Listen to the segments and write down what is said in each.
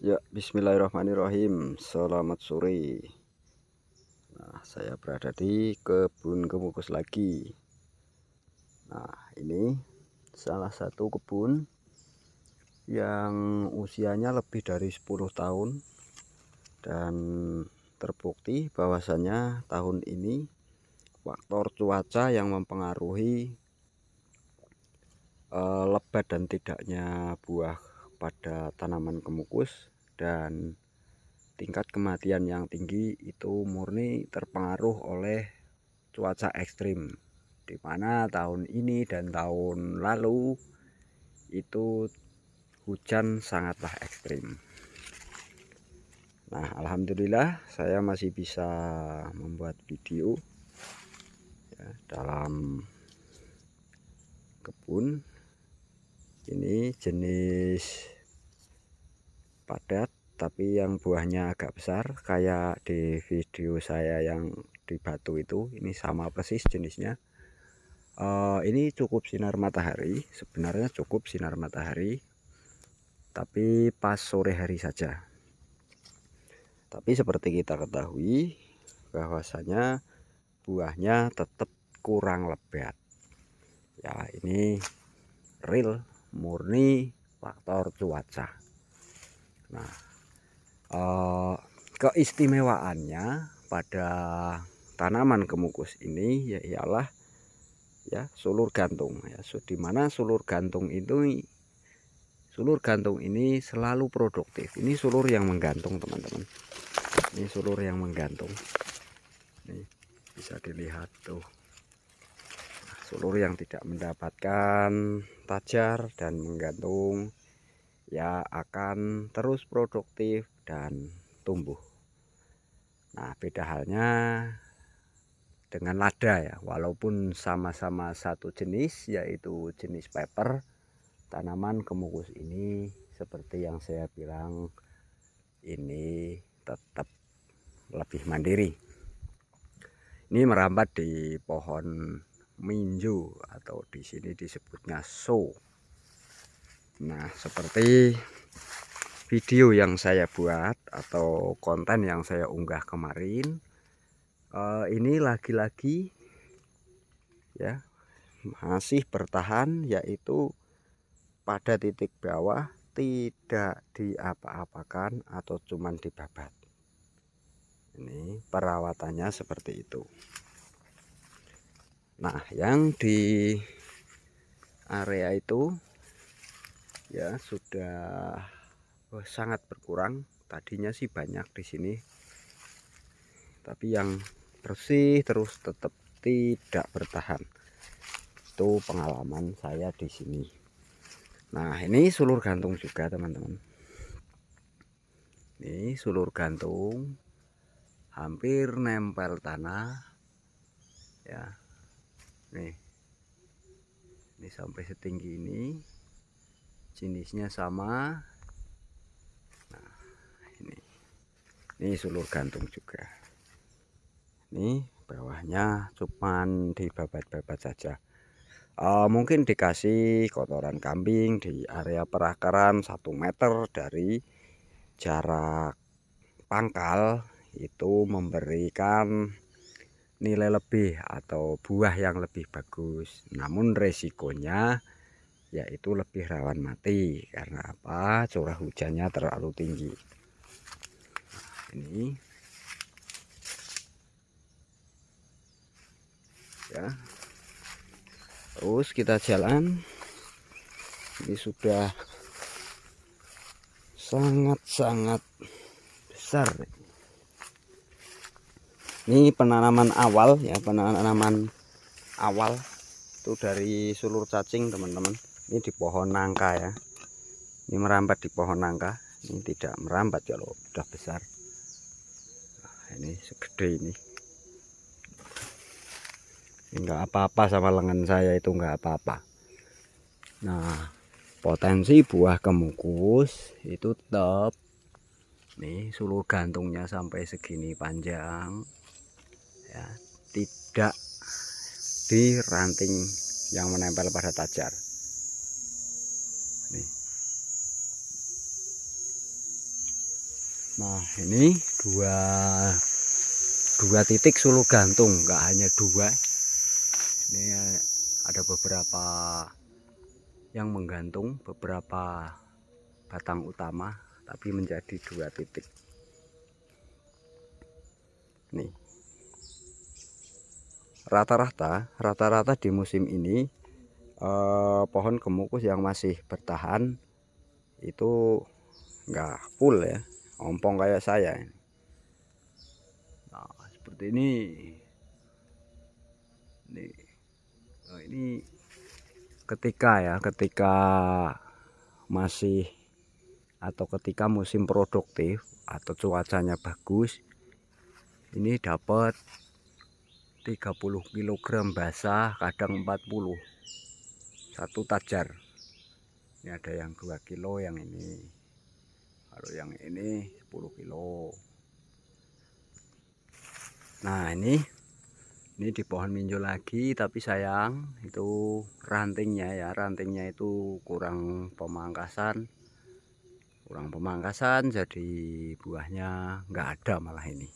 Ya, bismillahirrahmanirrahim. Selamat sore. Nah, saya berada di kebun kemukus lagi. Nah, ini salah satu kebun yang usianya lebih dari 10 tahun dan terbukti bahwasanya tahun ini faktor cuaca yang mempengaruhi lebat dan tidaknya buah pada tanaman kemukus dan tingkat kematian yang tinggi itu murni terpengaruh oleh cuaca ekstrim, di mana tahun ini dan tahun lalu itu hujan sangatlah ekstrim. Nah, alhamdulillah saya masih bisa membuat video ya, dalam kebun. Ini jenis padat tapi yang buahnya agak besar kayak di video saya yang di batu itu. Ini sama persis jenisnya. Ini cukup sinar matahari, sebenarnya cukup sinar matahari tapi pas sore hari saja. Tapi seperti kita ketahui bahwasanya buahnya tetap kurang lebat ya. Ini real murni faktor cuaca. Nah, keistimewaannya pada tanaman kemukus ini ya ialah ya sulur gantung ya, di mana sulur gantung ini selalu produktif. Ini sulur yang menggantung, teman-teman. Ini sulur yang menggantung. Nih, bisa dilihat tuh. Sulur yang tidak mendapatkan tajar dan menggantung ya akan terus produktif dan tumbuh. Nah, beda halnya dengan lada ya, walaupun sama-sama satu jenis yaitu jenis pepper, tanaman kemukus ini seperti yang saya bilang ini tetap lebih mandiri. Ini merambat di pohon minju atau di sini disebutnya so. Nah, seperti video yang saya buat atau konten yang saya unggah kemarin, ini lagi-lagi ya masih bertahan, yaitu pada titik bawah tidak diapa-apakan atau cuman dibabat. Ini perawatannya seperti itu. Nah, yang di area itu ya sudah sangat berkurang. Tadinya sih banyak di sini, tapi yang bersih terus tetap tidak bertahan. Itu pengalaman saya di sini. Nah, ini sulur gantung juga, teman-teman. Ini sulur gantung hampir nempel tanah ya. Nih, ini sampai setinggi ini, jenisnya sama. Nah, ini sulur gantung juga. Ini bawahnya cuman dibabat-babat saja. Mungkin dikasih kotoran kambing di area perakaran 1 meter dari jarak pangkal, itu memberikan nilai lebih atau buah yang lebih bagus. Namun resikonya yaitu lebih rawan mati. Karena apa? Curah hujannya terlalu tinggi. Ini ya, terus kita jalan. Ini sudah sangat-sangat besar. Ini penanaman awal ya, penanaman awal itu dari sulur cacing, teman-teman. Ini di pohon nangka ya. Ini merambat di pohon nangka. Ini tidak merambat kalau sudah besar. Nah, ini segede ini. Enggak apa-apa sama lengan saya, itu enggak apa-apa. Nah, potensi buah kemukus itu tetap. Nih, sulur gantungnya sampai segini panjang ya, tidak di ranting yang menempel pada tajar. Nih, Nah, ini dua titik suluh gantung, nggak hanya dua. Ini ada beberapa yang menggantung, beberapa batang utama, tapi menjadi dua titik. Nih, rata-rata di musim ini pohon kemukus yang masih bertahan itu nggak full ya, ompong kayak saya. Nah, seperti ini. Ini ketika masih atau ketika musim produktif atau cuacanya bagus, ini dapat 30 kg basah, kadang 40 satu tajar. Ini ada yang 2 kilo, yang ini, kalau yang ini 10 kilo. Nah, ini di pohon minjo lagi, tapi sayang itu rantingnya itu kurang pemangkasan, jadi buahnya nggak ada malah ini.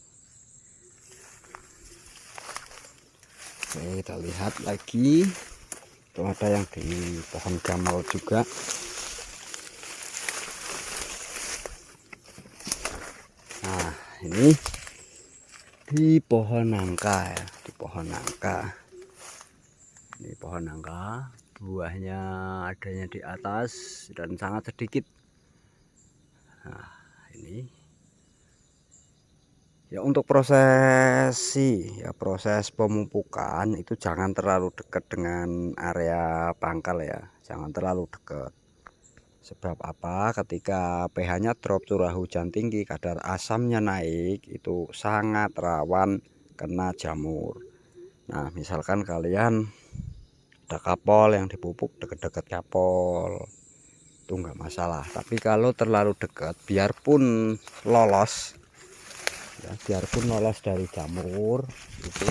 Oke, kita lihat lagi, itu ada yang di pohon gamal juga. Nah, ini di pohon nangka ya, di pohon nangka. Ini pohon nangka, buahnya adanya di atas dan sangat sedikit. Nah, ini ya untuk proses pemupukan itu jangan terlalu dekat dengan area pangkal ya, jangan terlalu dekat. Sebab apa? Ketika pH-nya drop, curah hujan tinggi, kadar asamnya naik, itu sangat rawan kena jamur. Nah, misalkan kalian ada kapol yang dipupuk dekat-dekat kapol, itu nggak masalah. Tapi kalau terlalu dekat, biarpun lolos dari jamur, itu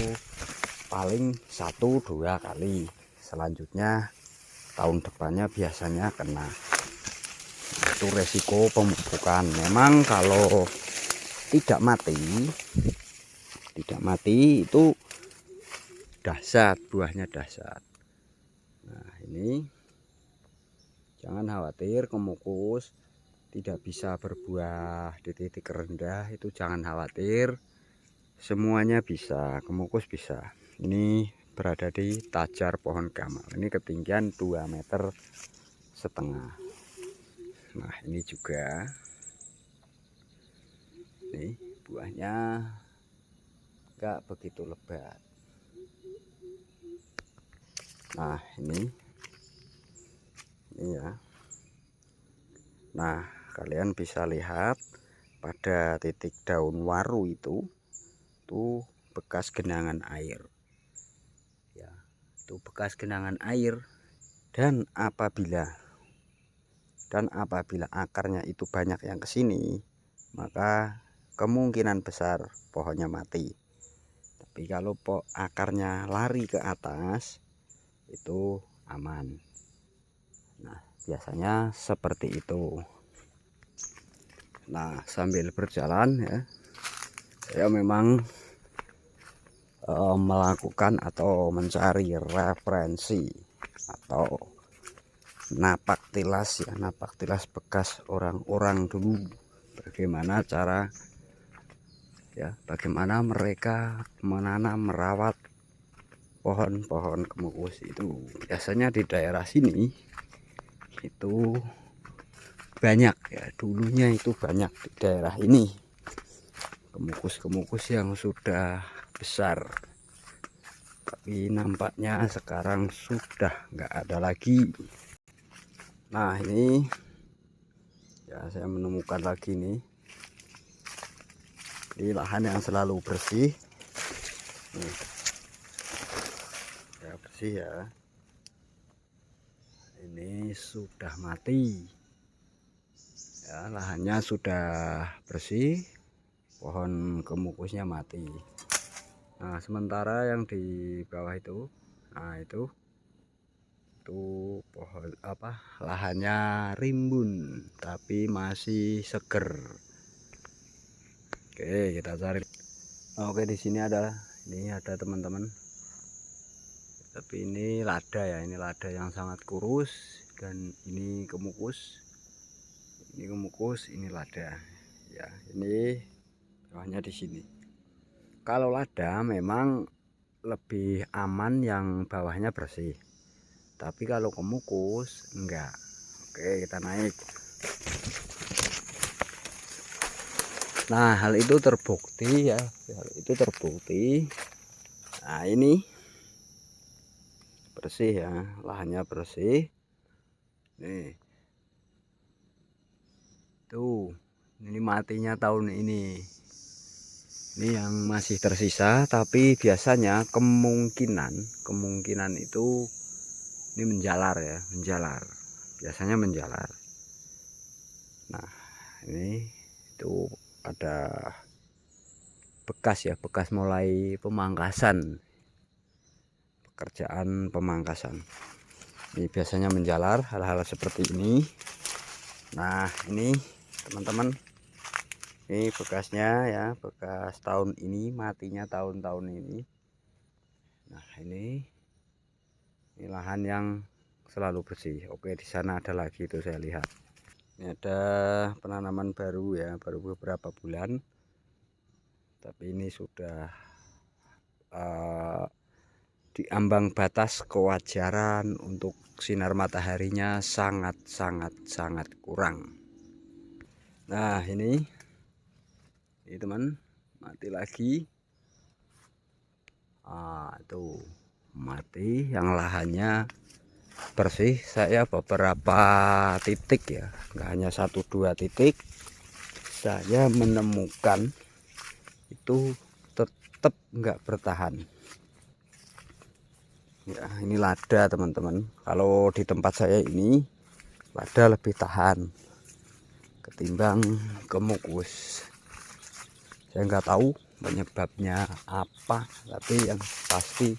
paling 1-2 kali. Selanjutnya tahun depannya biasanya kena. Itu resiko pemupukan. Memang kalau tidak mati itu dahsyat, buahnya dahsyat. Nah, ini jangan khawatir kemukus tidak bisa berbuah di titik rendah, itu jangan khawatir, semuanya bisa, kemukus bisa. Ini berada di tajar pohon gamal, ini ketinggian 2,5 meter. Nah, ini juga nih buahnya nggak begitu lebat. Nah, ini ya. Nah, kalian bisa lihat pada titik daun waru itu bekas genangan air ya, itu bekas genangan air. Dan apabila akarnya itu banyak yang kesini, maka kemungkinan besar pohonnya mati. Tapi kalau akarnya lari ke atas, itu aman. Nah, biasanya seperti itu. Nah, sambil berjalan ya, saya memang melakukan atau mencari referensi atau napak tilas bekas orang-orang dulu, bagaimana mereka menanam, merawat pohon-pohon kemukus itu. Biasanya di daerah sini itu banyak ya, dulunya itu banyak di daerah ini kemukus yang sudah besar, tapi nampaknya sekarang sudah nggak ada lagi. Nah, ini ya, saya menemukan lagi nih di lahan yang selalu bersih. Nih, ya bersih ya, ini sudah mati ya, lahannya sudah bersih, pohon kemukusnya mati. Nah, sementara yang di bawah itu, nah itu pohon lahannya rimbun tapi masih seger. Oke, kita cari. Oke, di sini ada teman-teman. Tapi ini lada ya, ini lada yang sangat kurus, dan ini kemukus. Ini kemukus, ini lada. Ya, ini bawahnya di sini. Kalau lada memang lebih aman yang bawahnya bersih. Tapi kalau kemukus enggak. Oke, kita naik. Nah, hal itu terbukti ya, Nah, ini bersih ya, lahannya bersih. Nih. Tuh, ini matinya tahun ini. Ini yang masih tersisa, tapi biasanya kemungkinan itu ini menjalar ya, Biasanya menjalar. Nah, ini itu ada bekas ya, bekas mulai pekerjaan pemangkasan. Ini biasanya menjalar hal-hal seperti ini. Nah, ini teman-teman, ini bekasnya ya, bekas tahun ini, matinya tahun-tahun ini. Nah, ini lahan yang selalu bersih. Oke, di sana ada lagi itu saya lihat. Ini ada penanaman baru ya, baru beberapa bulan. Tapi ini sudah di ambang batas kewajaran untuk sinar mataharinya sangat kurang. Nah, ini teman, mati lagi. Itu mati, yang lahannya bersih. Saya beberapa titik ya, nggak hanya 1-2 titik, saya menemukan itu tetap nggak bertahan ya. Ini lada teman-teman, kalau di tempat saya ini lada lebih tahan ketimbang kemukus. Saya nggak tahu penyebabnya apa, tapi yang pasti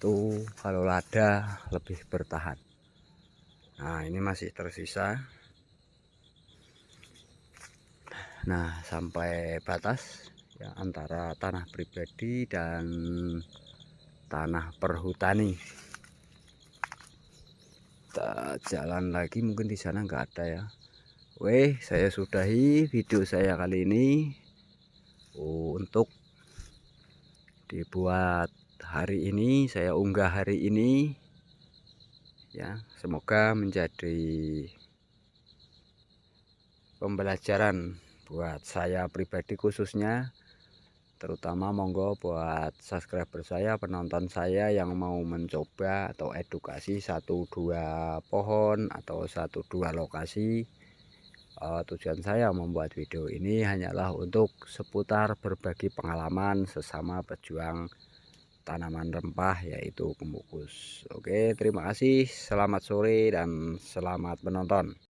itu kalau lada lebih bertahan. Nah, ini masih tersisa. Nah, sampai batas ya antara tanah pribadi dan tanah perhutani. Kita jalan lagi, mungkin di sana nggak ada ya. Saya sudahi video saya kali ini untuk dibuat hari ini, saya unggah hari ini ya. Semoga menjadi pembelajaran buat saya pribadi khususnya, terutama monggo buat subscriber saya, penonton saya yang mau mencoba atau edukasi 1-2 pohon atau 1-2 lokasi. Tujuan saya membuat video ini hanyalah untuk seputar berbagi pengalaman sesama pejuang tanaman rempah, yaitu kemukus. Oke, terima kasih, selamat sore dan selamat menonton.